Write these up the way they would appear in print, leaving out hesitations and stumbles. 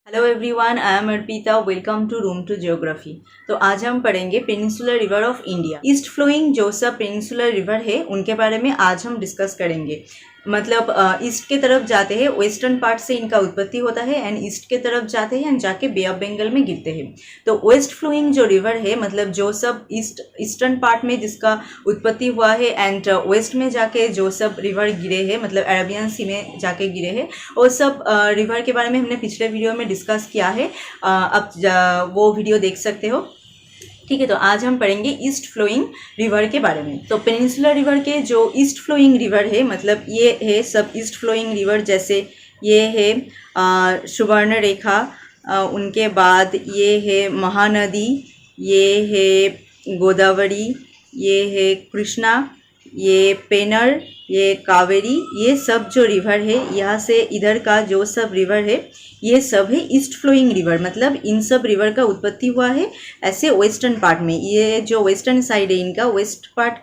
Hello everyone, I am Arpita. Welcome to room to geography. तो आज हम पढ़ेंगे peninsular river of India. East flowing जो सब पेनिनसुलर रिवर है उनके बारे में आज हम डिस्कस करेंगे। मतलब ईस्ट के तरफ जाते हैं, वेस्टर्न पार्ट से इनका उत्पत्ति होता है एंड ईस्ट के तरफ जाते हैं एंड जाके बे ऑफ बंगाल में गिरते हैं। तो वेस्ट फ्लोइंग जो रिवर है, मतलब जो सब ईस्टर्न पार्ट में जिसका उत्पत्ति हुआ है एंड वेस्ट में जाके जो सब रिवर गिरे हैं, मतलब अरेबियन सी में जाके गिरे हैं, वो सब रिवर के बारे में हमने पिछले वीडियो में डिस्कस किया है। अब वो वीडियो देख सकते हो। ठीक है, तो आज हम पढ़ेंगे ईस्ट फ्लोइंग रिवर के बारे में। तो पेनिनसुलर रिवर के जो ईस्ट फ्लोइंग रिवर है, मतलब ये है सब ईस्ट फ्लोइंग रिवर। जैसे ये है सुवर्ण रेखा, उनके बाद ये है महानदी, ये है गोदावरी, ये है कृष्णा, ये पेनर, ये कावेरी। ये सब जो रिवर है, यहाँ से इधर का जो सब रिवर है ये सब है ईस्ट फ्लोइंग रिवर। मतलब इन सब रिवर का उत्पत्ति हुआ है ऐसे वेस्टर्न पार्ट में। ये जो वेस्टर्न साइड है इनका, वेस्ट पार्ट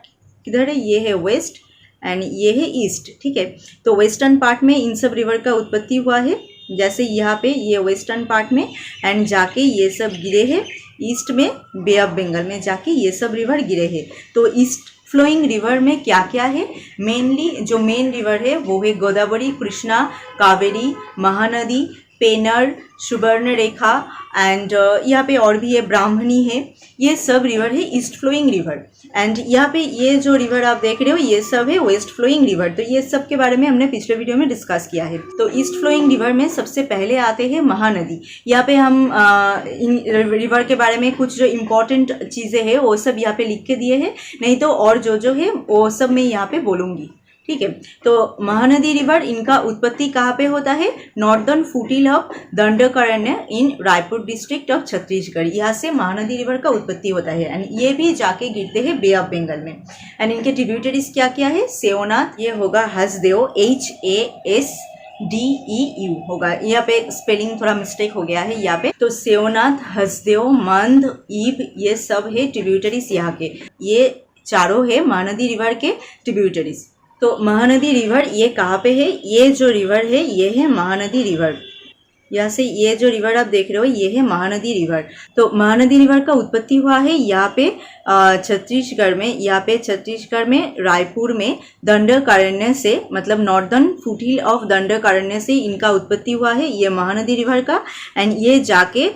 किधर है, ये है वेस्ट एंड ये है ईस्ट। ठीक है, तो वेस्टर्न पार्ट में इन सब रिवर का उत्पत्ति हुआ है। जैसे यहाँ पे ये वेस्टर्न पार्ट में एंड जाके ये सब गिरे हैं ईस्ट में, बे ऑफ बंगाल में जाके ये सब रिवर गिरे हैं। तो ईस्ट फ्लोइंग रिवर में क्या क्या है, मेनली जो मेन रिवर है वो है गोदावरी, कृष्णा, कावेरी, महानदी, पेनर, सुवर्ण रेखा एंड यहाँ पे और भी है ब्राह्मणी है। ये सब रिवर है ईस्ट फ्लोइंग रिवर। एंड यहाँ पे ये जो रिवर आप देख रहे हो ये सब है वेस्ट फ्लोइंग रिवर। तो ये सब के बारे में हमने पिछले वीडियो में डिस्कस किया है। तो ईस्ट फ्लोइंग रिवर में सबसे पहले आते हैं महानदी। यहाँ पे हम इन रिवर के बारे में कुछ जो इम्पोर्टेंट चीज़ें हैं वो सब यहाँ पे लिख के दिए हैं, नहीं तो और जो है वो सब मैं यहाँ पे बोलूँगी। ठीक है, तो महानदी रिवर इनका उत्पत्ति कहाँ पे होता है, northern फुटिल of Dandakaranya in Raipur district of Chhattisgarh. यहाँ से महानदी रिवर का उत्पत्ति होता है एंड ये भी जाके गिरते हैं बे ऑफ बंगाल में। एंड इनके ट्रिब्यूटरीज क्या क्या है, सेवनाथ, ये होगा हसदेव, HASDEU होगा। यहाँ पे स्पेलिंग थोड़ा मिस्टेक हो गया है यहाँ पे। तो सेवनाथ, हसदेव, मंद, ईब, ये सब है ट्रिब्यूटरीज यहाँ के। ये चारों है महानदी रिवर के ट्रिब्यूटरीज। तो महानदी रिवर ये कहाँ पे है, ये जो रिवर है ये है महानदी रिवर। यहाँ से ये जो रिवर आप देख रहे हो ये है महानदी रिवर। तो महानदी रिवर का उत्पत्ति हुआ है यहाँ पे छत्तीसगढ़ में। यहाँ पे छत्तीसगढ़ में रायपुर में दंडकारण्य से, मतलब नॉर्दर्न फुटिल ऑफ दंडकारण्य से इनका उत्पत्ति हुआ है ये महानदी रिवर का। एंड ये जाके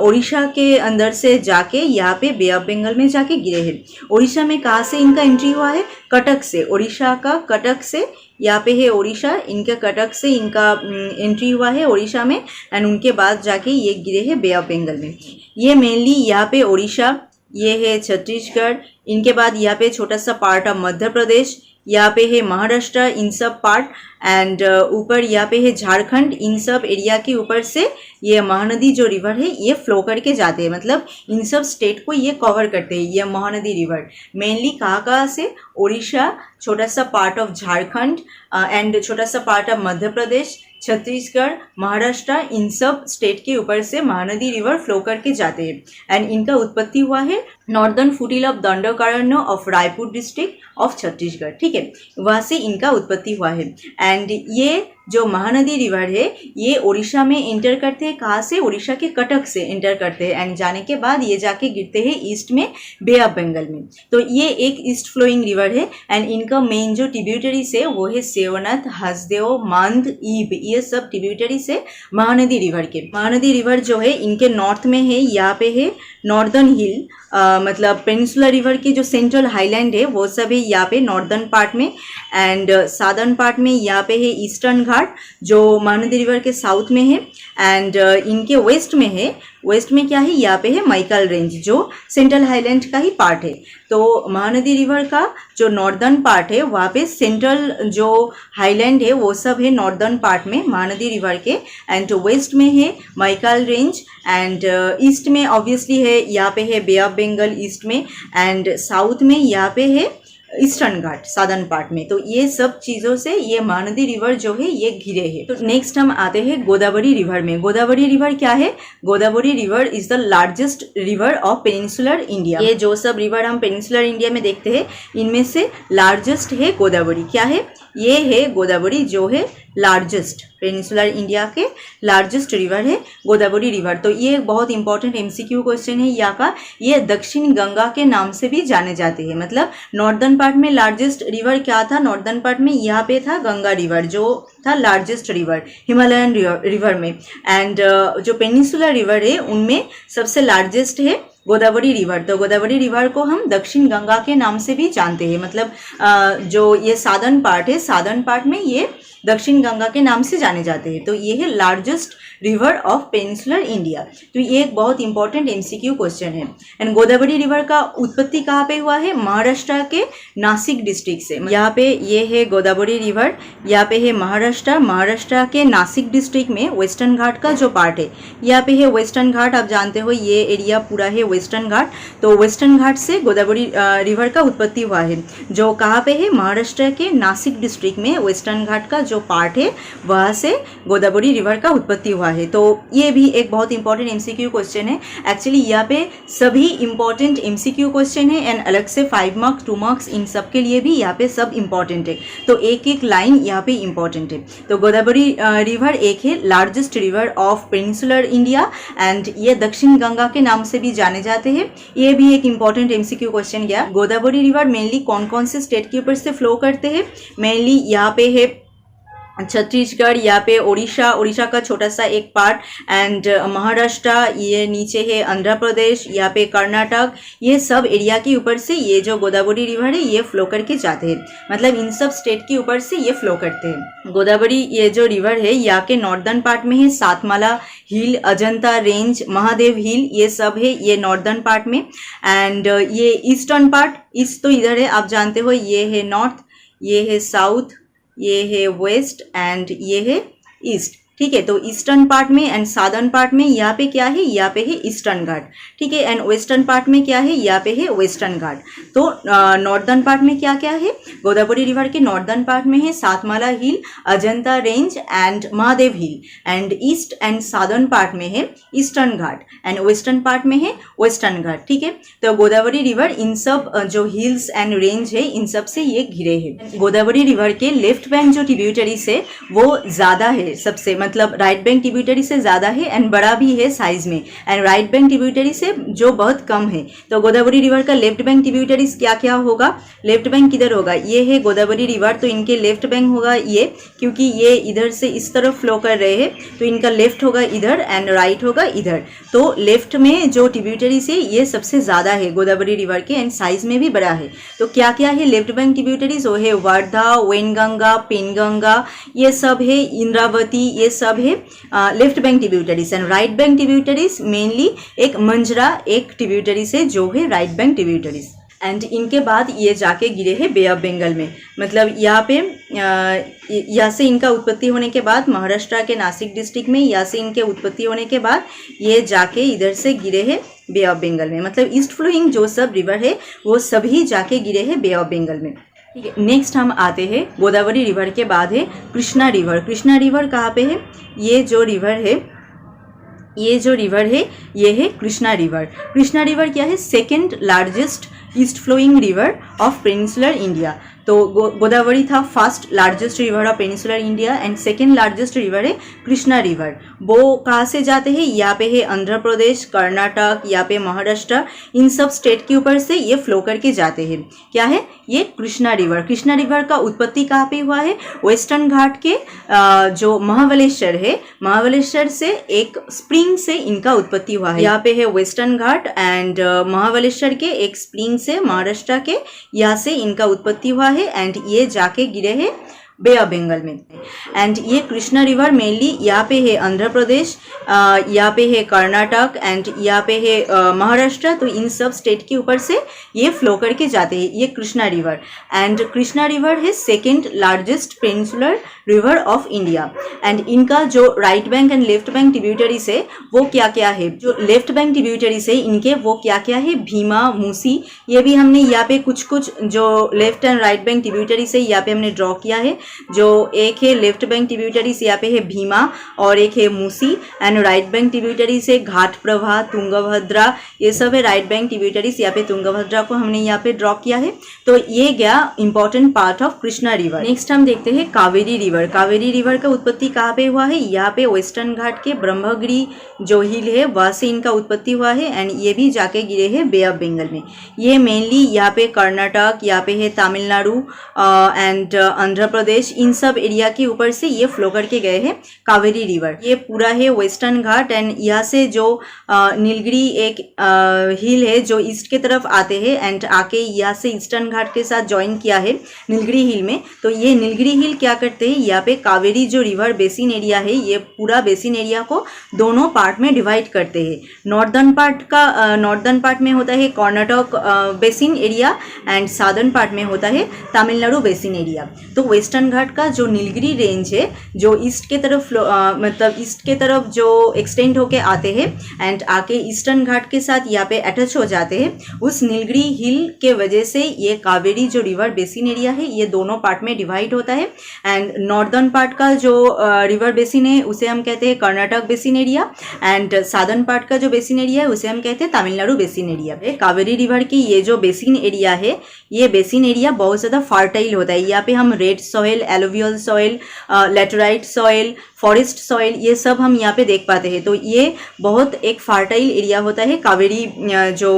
उड़ीसा के अंदर से जाके यहाँ पे बे ऑफ बंगाल में जाके गिरे हैं। उड़ीसा में कहाँ से इनका एंट्री हुआ है, कटक से। उड़ीसा का कटक से, यहाँ पे है उड़ीसा, इनके कटक से इनका एंट्री हुआ है उड़ीसा में एंड उनके बाद जाके ये गिरे हैं बे ऑफ बंगाल में। ये मेनली यहाँ पे उड़ीसा, ये है छत्तीसगढ़, इनके बाद यहाँ पे छोटा सा पार्ट ऑफ मध्य प्रदेश, यहाँ पे है महाराष्ट्र, इन सब पार्ट एंड ऊपर यहाँ पे है झारखंड। इन सब एरिया के ऊपर से ये महानदी जो रिवर है ये फ्लो करके जाते हैं, मतलब इन सब स्टेट को ये कवर करते हैं ये महानदी रिवर। मेनली कहाँ से, उड़ीसा, छोटा सा पार्ट ऑफ झारखंड एंड छोटा सा पार्ट ऑफ मध्य प्रदेश, छत्तीसगढ़, महाराष्ट्र, इन सब स्टेट के ऊपर से महानदी रिवर फ्लो करके जाते हैं। एंड इनका उत्पत्ति हुआ है northern फुटिल of Dandakaranya of Raipur district of Chhattisgarh. ठीक है, वहाँ से इनका उत्पत्ति हुआ है। एंड ये जो महानदी रिवर है ये उड़ीसा में एंटर करते हैं। कहाँ से, उड़ीसा के कटक से एंटर करते हैं एंड जाने के बाद ये जाके गिरते हैं ईस्ट में बे ऑफ बंगाल में। तो ये एक ईस्ट फ्लोइंग रिवर है एंड इनका मेन जो ट्रिब्यूटरीज है वो है सेवनाथ, हसदेव, मंद, ईब, ये सब ट्रिब्यूटरीज है महानदी रिवर के। महानदी रिवर जो है इनके नॉर्थ में है, यहाँ पे है नॉर्दर्न हिल, मतलब पेनिनसुलर रिवर की जो सेंट्रल हाईलैंड है वो सब है यहाँ पे नॉर्दर्न पार्ट में एंड सादर्न पार्ट में यहाँ पे है ईस्टर्न घाट जो महानदी रिवर के साउथ में है। एंड इनके वेस्ट में है, वेस्ट में क्या है, यहाँ पे है मैकल रेंज जो सेंट्रल हाईलैंड का ही पार्ट है। तो महानदी रिवर का जो नॉर्दर्न पार्ट है वहाँ पे सेंट्रल जो हाईलैंड है वो सब है नॉर्दर्न पार्ट में महानदी रिवर के। एंड वेस्ट में है मैकल रेंज एंड ईस्ट में ऑब्वियसली है, यहाँ पे है बे ऑफ बंगाल ईस्ट में एंड साउथ में यहाँ पे है ईस्टर्न घाट सादर्न पार्ट में। तो ये सब चीज़ों से ये महानदी रिवर जो है ये घिरे है। तो नेक्स्ट हम आते हैं गोदावरी रिवर में। गोदावरी रिवर क्या है, Godavari river is the largest river of peninsular India. ये जो सब रिवर हम पेनिनसुलर इंडिया में देखते हैं इनमें से लार्जेस्ट है गोदावरी। क्या है, ये है गोदावरी, जो है लार्जेस्ट, पेनिनसुलर इंडिया के लार्जेस्ट रिवर है गोदावरी रिवर। तो ये एक बहुत इंपॉर्टेंट एमसीक्यू क्वेश्चन है यहाँ का। ये दक्षिण गंगा के नाम से भी जाने जाते हैं। मतलब नॉर्दर्न पार्ट में लार्जेस्ट रिवर क्या था, नॉर्दर्न पार्ट में यहाँ पे था गंगा रिवर, जो था लार्जेस्ट रिवर हिमालयन रिवर में। एंड जो पेनिनसुलर रिवर है उनमें सबसे लार्जेस्ट है गोदावरी रिवर। तो गोदावरी रिवर को हम दक्षिण गंगा के नाम से भी जानते हैं। मतलब जो ये साधन पार्ट है, साधन पार्ट में ये दक्षिण गंगा के नाम से जाने जाते हैं। तो ये है largest river of peninsular India. तो ये एक बहुत इंपॉर्टेंट एमसीक्यू क्वेश्चन है। एंड गोदावरी रिवर का उत्पत्ति कहाँ पे हुआ है, महाराष्ट्र के नासिक डिस्ट्रिक्ट से। यहाँ पे ये है गोदावरी रिवर, यहाँ पे है महाराष्ट्र, महाराष्ट्र के नासिक डिस्ट्रिक्ट में वेस्टर्न घाट का जो पार्ट है, यहाँ पे है वेस्टर्न घाट। आप जानते हो ये एरिया पूरा है वेस्टर्न घाट। तो वेस्टर्न घाट से गोदावरी रिवर का उत्पत्ति हुआ है, जो कहाँ पे है, महाराष्ट्र के नासिक डिस्ट्रिक्ट में वेस्टर्न घाट का जो पार्ट है वहाँ से गोदावरी रिवर का उत्पत्ति हुआ है। तो ये भी एक बहुत इंपॉर्टेंट एमसीक्यू क्वेश्चन है। एक्चुअली यहाँ पे सभी इंपॉर्टेंट एमसीक्यू क्वेश्चन है एंड अलग से 5 मार्क्स 2 मार्क्स इन सब के लिए भी यहाँ पे सब इंपॉर्टेंट है। तो एक एक लाइन यहाँ पे इंपॉर्टेंट है। तो गोदावरी रिवर एक है largest river of peninsular India and ये दक्षिण गंगा के नाम से भी जाने जाते हैं। ये भी एक इंपॉर्टेंट एमसीक्यू क्वेश्चन गया। गोदावरी रिवर मेनली कौन कौन से स्टेट के ऊपर से फ्लो करते हैं, मेनली यहाँ पे है छत्तीसगढ़, यहाँ पे उड़ीसा का छोटा सा एक पार्ट एंड महाराष्ट्र, ये नीचे है आंध्र प्रदेश, यहाँ पे कर्नाटक, ये सब एरिया के ऊपर से ये जो गोदावरी रिवर है ये फ्लो करके जाते हैं। मतलब इन सब स्टेट के ऊपर से ये फ्लो करते हैं। गोदावरी ये जो रिवर है यहाँ के नॉर्दर्न पार्ट में है सातमाला हिल, अजंता रेंज, महादेव हिल, ये सब है ये नॉर्दर्न पार्ट में। एंड ये ईस्टर्न पार्ट, ईस्ट तो इधर है आप जानते हो, ये है नॉर्थ, ये है साउथ, ये है वेस्ट एंड ये है ईस्ट। ठीक है, तो ईस्टर्न पार्ट में एंड सादर्न पार्ट में यहाँ पे क्या है, यहाँ पे है ईस्टर्न घाट। ठीक है, एंड वेस्टर्न पार्ट में क्या है, यहाँ पे है वेस्टर्न घाट। तो नॉर्दर्न पार्ट में क्या क्या है, गोदावरी रिवर के नॉर्दर्न पार्ट में है Satmala hill, Ajanta range and Mahadev hill. And east and southern part में है eastern Ghat and western part में है वेस्टर्न घाट। ठीक है, तो गोदावरी रिवर इन सब जो हिल्स एंड रेंज है इन सब से ये घिरे है। गोदावरी रिवर के लेफ्ट बैंक जो ट्रिब्यूटरीज है वो ज्यादा है सबसे, मतलब राइट बैंक ट्रिब्यूटरी से ज्यादा है एंड बड़ा भी है साइज में, एंड राइट बैंक ट्रिब्यूटरी से जो बहुत कम है। तो गोदावरी रिवर का लेफ्ट बैंक ट्रिब्यूटरीज क्या क्या होगा, लेफ्ट बैंक किधर होगा, ये है गोदावरी रिवर, तो इनके लेफ्ट बैंक होगा ये, क्योंकि ये इधर से इस तरफ फ्लो कर रहे हैं तो इनका लेफ्ट होगा इधर एंड राइट होगा इधर। तो लेफ्ट में जो ट्रिब्यूटरीज है ये सबसे ज्यादा है गोदावरी रिवर के एंड साइज में भी बड़ा है। तो क्या क्या है लेफ्ट बैंक ट्रिब्यूटरीज, वो है वर्धा, वेनगंगा, पेनगंगा, ये सब है, इंद्रावती, ये सब है left bank tributaries. And right bank tributaries mainly एक मंजरा एक ट्रिब्यूटरीज है जो है राइट बैंक ट्रिब्यूटरीज। एंड इनके बाद ये जाके गिरे हैं बे ऑफ बंगाल में। मतलब यहाँ पे यहाँ से इनका उत्पत्ति होने के बाद महाराष्ट्र के नासिक डिस्ट्रिक्ट में, यहाँ से इनके उत्पत्ति होने के बाद ये जाके इधर से गिरे हैं बे ऑफ बंगाल में। मतलब ईस्ट फ्लोइंग जो सब रिवर है वो सभी जाके गिरे हैं बे ऑफ बंगाल में। ठीक है, नेक्स्ट हम आते हैं गोदावरी रिवर के बाद है कृष्णा रिवर। कृष्णा रिवर कहाँ पे है, ये जो रिवर है ये है कृष्णा रिवर। कृष्णा रिवर क्या है, second largest east flowing river of peninsular India. तो गोदावरी था first largest river of peninsular India and second largest river है कृष्णा रिवर। वो कहाँ से जाते हैं, यहाँ पे है आंध्र प्रदेश, कर्नाटक, यहाँ पे महाराष्ट्र, इन सब स्टेट के ऊपर से ये फ्लो करके जाते हैं। क्या है ये कृष्णा रिवर। कृष्णा रिवर का उत्पत्ति कहाँ पे हुआ है, वेस्टर्न घाट के जो महाबलेश्वर है, महाबलेश्वर से एक स्प्रिंग से इनका उत्पत्ति हुआ है। यहाँ पे है वेस्टर्न घाट एंड महाबलेश्वर के एक स्प्रिंग से महाराष्ट्र के यहाँ से इनका उत्पत्ति हुआ है एंड ये जाके गिरे हैं बे ऑफ बंगाल में। एंड ये कृष्णा रिवर मेनली यहाँ पे है आंध्र प्रदेश, यहाँ पे है कर्नाटक एंड यहाँ पे है महाराष्ट्र। तो इन सब स्टेट के ऊपर से ये फ्लो करके जाते हैं ये Krishna river. And Krishna river है second largest peninsular river of India. And इनका जो right bank and left bank tributaries है वो क्या क्या है, जो लेफ्ट बैंक ट्रिब्यूटरीज है इनके वो क्या क्या है, भीमा, मूसी, ये भी हमने यहाँ पे कुछ कुछ जो left and right bank tributaries है यहाँ पे हमने ड्रॉ किया है। जो एक है लेफ्ट बैंक ट्रिब्यूटरीज यहाँ पे है भीमा और एक है Musi, and right bank tributaries है घाट प्रभा, तुंगभद्रा, ये सब है राइट बैंक ट्रिब्यूटरीज। यहाँ पे तुंगभद्रा को हमने यहाँ पे ड्रॉ किया है। तो ये गया important part of Krishna river. Next हम देखते हैं कावेरी रिवर। कावेरी रिवर का उत्पत्ति कहाँ पे हुआ है? यहाँ पे वेस्टर्न घाट के ब्रह्मगिरी जो हिल है वहाँ से इनका उत्पत्ति हुआ है, एंड ये भी जाके गिरे हैं बे ऑफ बंगाल में। ये मेनली यहाँ पे कर्नाटक, यहाँ पे है तमिलनाडु एंड आंध्र प्रदेश, इन सब एरिया के ऊपर से ये फ्लो करके गए हैं कावेरी रिवर। ये पूरा है वेस्टर्न घाट, एंड यहाँ से जो नीलगिरी एक हिल है जो ईस्ट के तरफ आते हैं, एंड आके यहाँ से ईस्टर्न घाट के साथ ज्वाइन किया है नीलगिरी हिल में। तो ये नीलगिरी हिल क्या करते हैं, यहाँ पे कावेरी जो रिवर बेसिन एरिया है ये पूरा बेसिन एरिया को दोनों पार्ट में डिवाइड करते हैं। नॉर्दर्न पार्ट में होता है Karnataka basin area, and southern part में होता है तमिलनाडु बेसिन एरिया। तो वेस्टर्न घाट का जो नीलगिरी रेंज है जो ईस्ट के तरफ मतलब ईस्ट के तरफ जो एक्सटेंड होके आते हैं एंड आके ईस्टर्न घाट के साथ यहाँ पे अटैच हो जाते हैं, उस नीलगिरी हिल के वजह से ये कावेरी जो रिवर बेसिन एरिया है ये दोनों पार्ट में डिवाइड होता है। एंड नॉर्दर्न पार्ट का जो रिवर बेसिन है उसे हम कहते हैं Karnataka basin area, and southern part का जो बेसिन एरिया है उसे हम कहते हैं Tamil Nadu basin area. Kaveri river की ये जो बेसिन एरिया है ये बेसिन एरिया बहुत ज़्यादा फर्टाइल होता है। यहाँ पे हम red soil, alluvial soil, laterite soil, forest soil ये सब हम यहाँ पे देख पाते हैं। तो ये बहुत एक फर्टाइल एरिया होता है कावेरी जो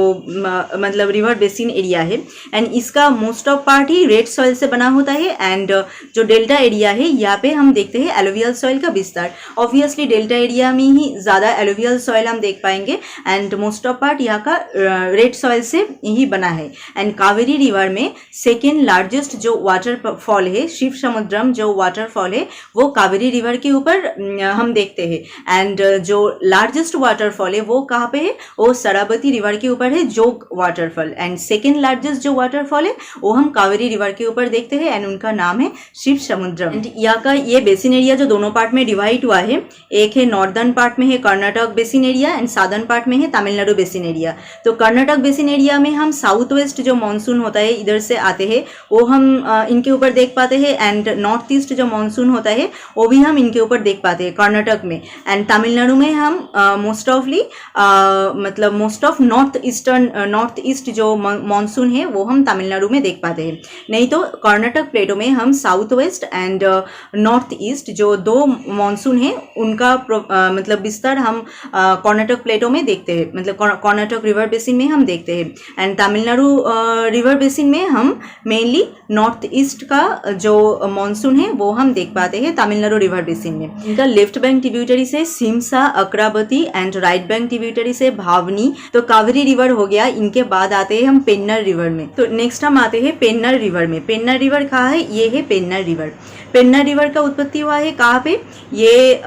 मतलब रिवर बेसिन एरिया है, एंड इसका most of part he red soil से बना होता है। एंड जो डेल्टा एरिया है यहाँ पे हम देखते हैं एलुवियल सॉइल का विस्तार। ऑब्वियसली डेल्टा एरिया में ही ज़्यादा एलुवियल सॉइल हम देख पाएंगे, एंड मोस्ट ऑफ पार्ट यहाँ का रेड सॉइल से ही बना है। एंड कावेरी रिवर में सेकेंड लार्जेस्ट जो वाटरफॉल है शिव समुद्रम जो वाटरफॉल है वो कावेरी रिवर के ऊपर हम देखते हैं। एंड जो लार्जेस्ट वाटरफॉल है वो कहाँ पे है, वो शरावती रिवर के ऊपर है, जोग वाटरफॉल। एंड सेकेंड लार्जेस्ट जो वाटरफॉल है वो हम कावेरी रिवर के ऊपर देखते हैं, एंड उनका नाम है शिव समुद्रम। एंड यहाँ का ये बेसिन एरिया जो दोनों पार्ट में डिवाइड हुआ है, एक है नॉर्दर्न पार्ट में है Karnataka basin area, and southern part में है तमिलनाडु बेसिन एरिया। तो कर्नाटक बेसिन एरिया में हम साउथ वेस्ट जो मानसून होता है इधर से आते हैं वो हम इनके ऊपर देख पाते हैं, एंड नॉर्थ ईस्ट जो मानसून होता है वो भी हम इनके ऊपर देख पाते हैं कर्नाटक में। एंड तमिलनाडु में हम मोस्ट ऑफ नॉर्थ ईस्ट जो मानसून है वो हम तमिलनाडु में देख पाते हैं। नहीं तो कर्नाटक प्लेटो में हम south west and north east जो दो मानसून है उनका मतलब विस्तार हम कर्नाटक प्लेटो में देखते हैं, मतलब कर्नाटक रिवर बेसिन में हम देखते हैं। एंड तमिलनाडु रिवर बेसिन में हम मेनली नॉर्थ ईस्ट का जो मानसून है वो हम देख पाते हैं तमिलनाडु रिवर बेसिन में। इनका लेफ्ट बैंक ट्रिब्यूटरी से सिमसा, अकरावती, एंड राइट बैंक ट्रिब्यूटरी से भावनी। तो कावेरी रिवर हो गया। इनके बाद आते हैं हम पेन्नर रिवर में। तो नेक्स्ट हम आते हैं पेन्नर रिवर में। पेन्नर रिवर कहाँ है? ये है पेन्नर रिवर। पेन्नर रिवर का उत्पत्ति हुआ है कहाँ पे? ये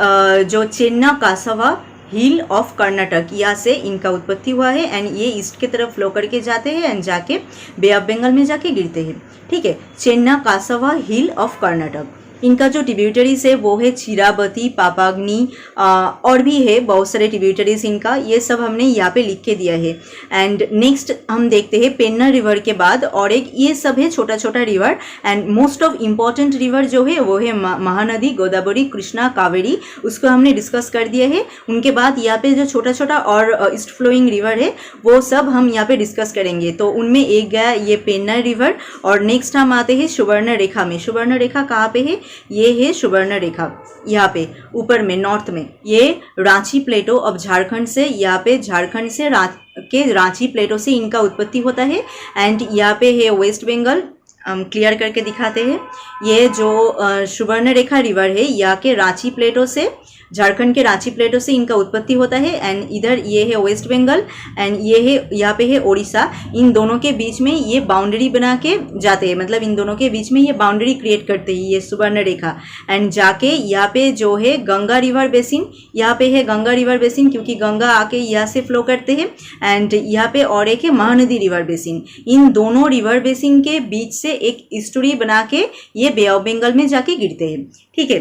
जो चेन्ना कासवा हिल ऑफ कर्नाटक यहाँ से इनका उत्पत्ति हुआ है, एंड ये ईस्ट की तरफ फ्लो करके जाते हैं एंड जाके बे ऑफ बंगाल में जाके गिरते हैं। ठीक है, चेन्ना कासवा हिल ऑफ कर्नाटक। इनका जो ट्रिब्यूटरीज है वो है चिरावती, पापाग्नि, और भी है बहुत सारे ट्रिब्यूटरीज इनका, ये सब हमने यहाँ पे लिख के दिया है। एंड नेक्स्ट हम देखते हैं पेन्नर रिवर के बाद और एक ये सब है छोटा छोटा river, and most of important river जो है वो है महानदी, गोदावरी, कृष्णा, कावेरी, उसको हमने डिस्कस कर दिया है। उनके बाद यहाँ पे जो छोटा छोटा और ईस्ट फ्लोइंग रिवर है वो सब हम यहाँ पे डिस्कस करेंगे। तो उनमें एक गया ये पेन्नर रिवर, और नेक्स्ट हम आते हैं सुवर्ण रेखा में। सुवर्ण रेखा कहाँ पे है? ये है सुवर्ण रेखा, यहाँ पे ऊपर में नॉर्थ में। ये रांची प्लेटो ऑफ झारखंड से, यहाँ पे झारखंड से रांची प्लेटो से इनका उत्पत्ति होता है। एंड यहाँ पे है वेस्ट बंगाल, हम क्लियर करके दिखाते हैं। ये जो सुवर्ण रेखा रिवर है यहाँ के रांची प्लेटो से, झारखंड के रांची प्लेटो से इनका उत्पत्ति होता है। एंड इधर ये है वेस्ट बंगाल, एंड ये है यहाँ पे है ओडिशा। इन दोनों के बीच में ये बाउंड्री बना के जाते हैं, मतलब इन दोनों के बीच में ये बाउंड्री क्रिएट करते हैं ये सुवर्ण रेखा। एंड जाके यहाँ पे जो है गंगा रिवर बेसिन, यहाँ पे है गंगा रिवर बेसिन क्योंकि गंगा आके यहाँ से फ्लो करते हैं। एंड यहाँ पे और एक है महानदी रिवर बेसिन। इन दोनों रिवर बेसिन के बीच से एक स्टोरी बना के ये बे ऑफ बंगाल में जाके गिरते हैं। ठीक है,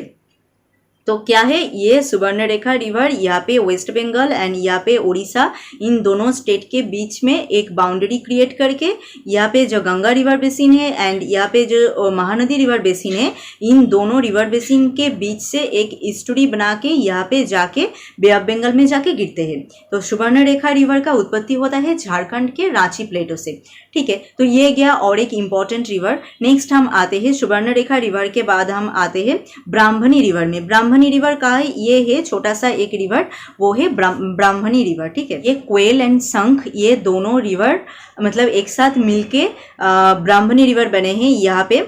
तो क्या है, ये सुवर्णरेखा रिवर यहाँ पे वेस्ट बंगाल एंड यहाँ पे उड़ीसा, इन दोनों स्टेट के बीच में एक बाउंड्री क्रिएट करके यहाँ पे जो गंगा रिवर बेसिन है एंड यहाँ पे जो महानदी रिवर बेसिन है, इन दोनों रिवर बेसिन के बीच से एक स्टोरी बना के यहाँ पे जाके बे ऑफ बंगाल में जाके गिरते हैं। तो सुवर्णरेखा रिवर का उत्पत्ति होता है झारखंड के रांची प्लेटो से। ठीक है, तो ये गया और एक इम्पॉर्टेंट रिवर। नेक्स्ट हम आते हैं सुवर्णरेखा रिवर के बाद हम आते हैं ब्राह्मणी रिवर में। ब्राह्मणी रिवर का है, ये है छोटा सा एक रिवर, वो है ब्राह्मणी रिवर। ठीक है, ये कोयल एंड शंख ये दोनों रिवर मतलब एक साथ मिलके ब्राह्मणी रिवर बने हैं। यहाँ पे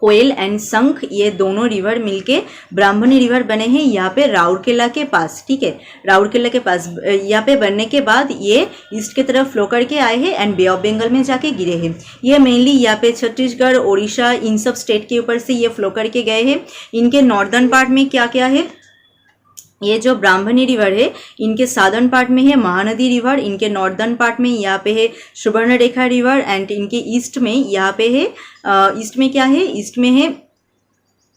कोयल एंड शंख ये दोनों रिवर मिलके ब्राह्मणी रिवर बने हैं यहाँ पे राउरकेला के पास। ठीक है, राउरकेला के पास यहाँ पे बनने के बाद ये ईस्ट की तरफ फ्लो करके आए हैं एंड बे ऑफ बंगाल में जाके गिरे हैं। ये मेनली यहाँ पे छत्तीसगढ़, उड़ीसा, इन सब स्टेट के ऊपर से ये फ्लो करके गए हैं। इनके नॉर्दर्न पार्ट में क्या क्या है, ये जो ब्राह्मणी रिवर है इनके साधर्न पार्ट में है महानदी रिवर, इनके नॉर्दर्न पार्ट में यहाँ पे है सुवर्णरेखा रिवर एंड इनके ईस्ट में यहाँ पे है ईस्ट में क्या है, ईस्ट में है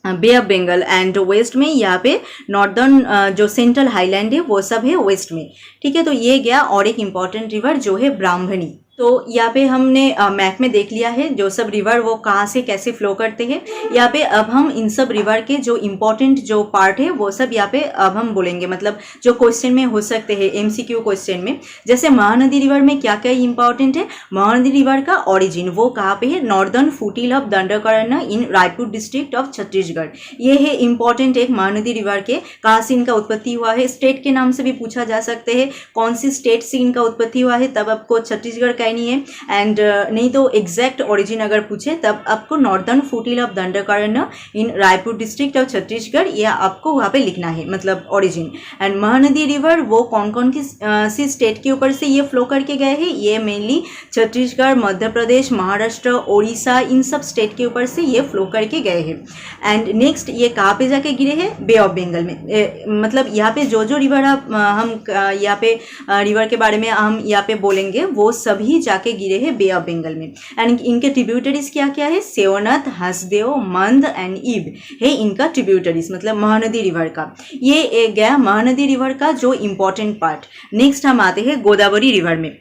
बे ऑफ बंगाल एंड वेस्ट में यहाँ पे नॉर्दर्न जो सेंट्रल हाईलैंड है वो सब है वेस्ट में। ठीक है, तो ये गया और एक इम्पॉर्टेंट रिवर जो है ब्राह्मणी। तो यहाँ पे हमने मैप में देख लिया है जो सब रिवर वो कहाँ से कैसे फ्लो करते हैं। यहाँ पे अब हम इन सब रिवर के जो इम्पोर्टेंट जो पार्ट है वो सब यहाँ पे अब हम बोलेंगे, मतलब जो क्वेश्चन में हो सकते हैं एमसीक्यू क्वेश्चन में। जैसे महानदी रिवर में क्या क्या इम्पोर्टेंट है, महानदी रिवर का ओरिजिन वो कहाँ पे है, northern फुटिल of Dandakaranya in Raipur district of Chhattisgarh. ये है इम्पोर्टेंट एक महानदी रिवर के, कहाँ से इनका उत्पत्ति हुआ है, स्टेट के नाम से भी पूछा जा सकते हैं, कौन सी स्टेट से इनका उत्पत्ति हुआ है, तब आपको छत्तीसगढ़ नहीं है एंड नहीं तो एग्जैक्ट ओरिजिन अगर पूछे तब आपको northern फुटिल of Dandakaranya in Raipur district of Chhattisgarh या आपको वहाँ पे लिखना है, मतलब ओरिजिन। एंड महानदी रिवर वो कौन कौन की सी स्टेट के ऊपर से ये फ्लो करके गए हैं, ये मेनली छत्तीसगढ़, मध्य प्रदेश, महाराष्ट्र, उड़ीसा, इन सब स्टेट के ऊपर से ये फ्लो करके गए हैं। एंड नेक्स्ट ये कहाँ पे जाके गिरे हैं, बे ऑफ बंगाल में। मतलब यहाँ पे जो जो रिवर हम यहाँ पे रिवर के बारे में हम यहाँ पे बोलेंगे वो सभी जाके गिरे हैं बे ऑफ बंगाल में। एंड इनके ट्रिब्यूटरीज क्या क्या है, सेवनाथ, हसदेव, मंद एंड ईब है इनका ट्रिब्यूटरीज, मतलब महानदी रिवर का। ये गया महानदी रिवर का जो इम्पोर्टेंट पार्ट। नेक्स्ट हम आते हैं गोदावरी रिवर में।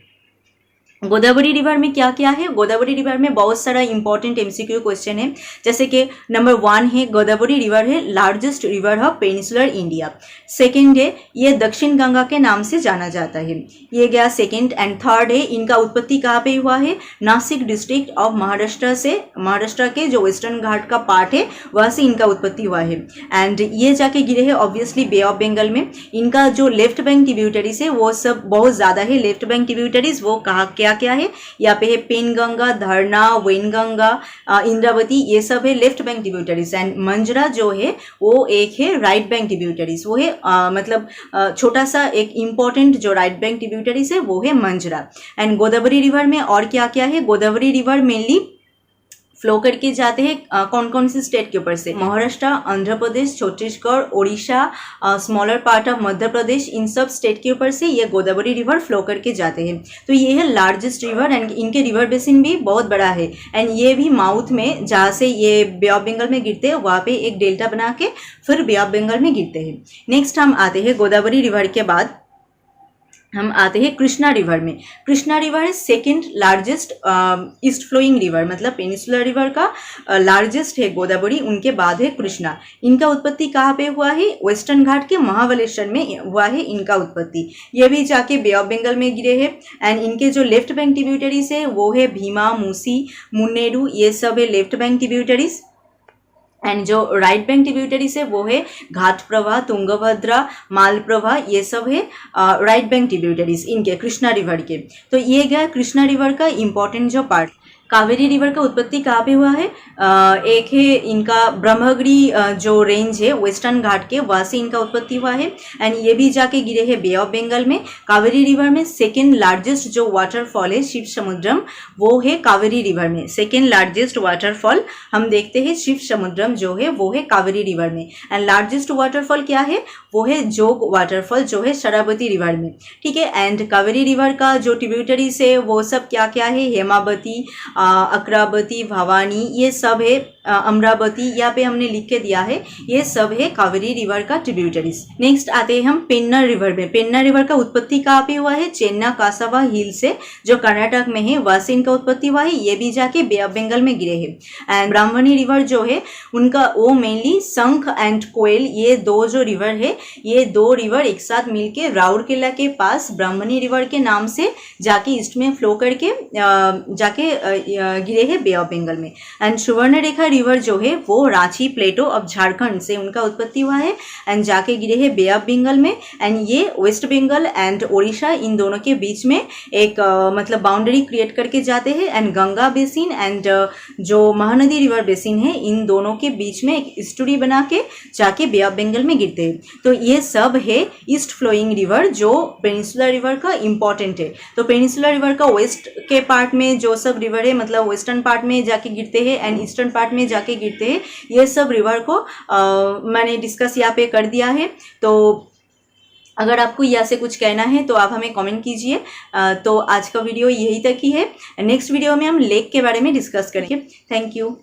गोदावरी रिवर में क्या क्या है, गोदावरी रिवर में बहुत सारा इंपॉर्टेंट एमसीक्यू क्वेश्चन है। जैसे कि नंबर 1 है गोदावरी रिवर है largest river of peninsular India. Second है ये दक्षिण गंगा के नाम से जाना जाता है, ये गया सेकंड। एंड थर्ड है इनका उत्पत्ति कहाँ पे हुआ है, नासिक डिस्ट्रिक्ट ऑफ महाराष्ट्र से, महाराष्ट्र के जो वेस्टर्न घाट का पार्ट है वहाँ से इनका उत्पत्ति हुआ है। एंड ये जाके गिरे हैं ऑब्वियसली बे ऑफ बंगाल में। इनका जो लेफ्ट बैंक ट्रिब्यूटरीज है वो सब बहुत ज़्यादा है। लेफ्ट बैंक ट्रिब्यूटरीज वो कहाँ क्या क्या है, यहाँ पे है पेनगंगा, धरना, वेनगंगा, इंद्रावती, ये सब है left bank tributaries. And Manjra जो है वो एक है राइट बैंक ट्रिब्यूटरीज, वो है मतलब छोटा सा एक इम्पॉर्टेंट जो राइट बैंक ट्रिब्यूटरीज है वो है मंजरा। एंड गोदावरी रिवर में और क्या क्या है, गोदावरी रिवर मेनली फ्लो करके जाते हैं कौन कौन से स्टेट के ऊपर से, Maharashtra, Andhra Pradesh, Chhattisgarh, Orissa, smaller part of Madhya Pradesh, इन सब स्टेट के ऊपर से ये गोदावरी रिवर फ्लो करके जाते हैं। तो ये है लार्जेस्ट रिवर एंड इनके रिवर बेसिन भी बहुत बड़ा है। एंड ये भी माउथ में जहाँ से ये बे ऑफ बंगाल में गिरते हैं वहाँ पे एक डेल्टा बना के फिर बे ऑफ बंगाल में गिरते हैं। नेक्स्ट हम आते हैं गोदावरी रिवर के बाद हम आते हैं कृष्णा रिवर में। कृष्णा रिवर है second largest east flowing river, मतलब पेनिसुलर रिवर का लार्जेस्ट है गोदावरी, उनके बाद है कृष्णा। इनका उत्पत्ति कहाँ पे हुआ है, वेस्टर्न घाट के महाबलेश्वर में हुआ है इनका उत्पत्ति। ये भी जाके बे ऑफ बंगाल में गिरे हैं। एंड इनके जो लेफ्ट बैंक ट्रिब्यूटरीज है वो है भीमा, मूसी, मुन्नेरू, ये सब है लेफ्ट बैंक ट्रिब्यूटरीज। एंड जो राइट बैंक ट्रिब्यूटरीज है वो है घाट प्रवाह, तुंगभद्रा, मालप्रभा, ये सब है राइट बैंक ट्रिब्यूटरीज इनके कृष्णा रिवर के। तो ये गया कृष्णा रिवर का इम्पोर्टेंट जो पार्ट। कावेरी रिवर का उत्पत्ति कहाँ पे हुआ है, एक है इनका ब्रह्मगिरी जो रेंज है वेस्टर्न घाट के, वहाँ से इनका उत्पत्ति हुआ है। एंड ये भी जाके गिरे हैं बे ऑफ बंगाल में। कावेरी रिवर में सेकेंड लार्जेस्ट जो वाटरफॉल है शिव समुद्रम, वो है कावेरी रिवर में। सेकेंड लार्जेस्ट वाटरफॉल हम देखते हैं शिव समुद्रम जो है वो है कावेरी रिवर में। एंड लार्जेस्ट वाटरफॉल क्या है, वो है जोग वाटरफॉल जो है शरावती रिवर में। ठीक है, एंड कावेरी रिवर का जो ट्रिब्यूटरीज है वो सब क्या क्या है, हेमावती, अक्रावती, भवानी, ये सब है अमरावती यहाँ पे हमने लिख के दिया है, ये सब है कावेरी रिवर का ट्रिब्यूटरीज। नेक्स्ट आते हैं हम पेन्नार रिवर में। पेन्नार रिवर का उत्पत्ति कहाँ पे हुआ है? चेन्ना कासावा हिल से, जो कर्नाटक में है, वहाँ से इनका उत्पत्ति हुआ है। ये भी जाके बे ऑफ बंगाल में गिरे हैं। एंड ब्राह्मणी रिवर जो है उनका वो मेनली शंख एंड कोयल, ये दो जो रिवर है, ये दो रिवर एक साथ मिलके राउरकेला के पास ब्राह्मणी रिवर के नाम से जाके ईस्ट में फ्लो करके जाके गिरे हैं बे ऑफ बंगाल में। एंड सुवर्णरेखा रिवर जो है वो रांची प्लेटो ऑफ झारखंड से उनका उत्पत्ति हुआ है एंड जाके गिरे हैं बे ऑफ बंगाल में। एंड ये वेस्ट बंगाल एंड ओडिशा इन दोनों के बीच में एक मतलब बाउंड्री क्रिएट करके जाते हैं। एंड गंगा बेसिन एंड जो महानदी रिवर बेसिन है, इन दोनों के बीच में एक स्टोरी बना के जाके बे ऑफ बंगाल में गिरते हैं। तो ये सब है ईस्ट फ्लोइंग रिवर जो पेनिनसुला रिवर का इंपॉर्टेंट है। तो पेनिनसुला रिवर का वेस्ट के पार्ट में जो सब रिवर है, मतलब वेस्टर्न पार्ट में जाके गिरते हैं एंड ईस्टर्न पार्ट में जाके गिरते हैं। ये सब रिवर को मैंने डिस्कस यहाँ पे कर दिया है। तो अगर आपको यहाँ से कुछ कहना है तो आप हमें कमेंट कीजिए। तो आज का वीडियो यही तक ही है। नेक्स्ट वीडियो में हम लेक के बारे में डिस्कस करेंगे। Thank you.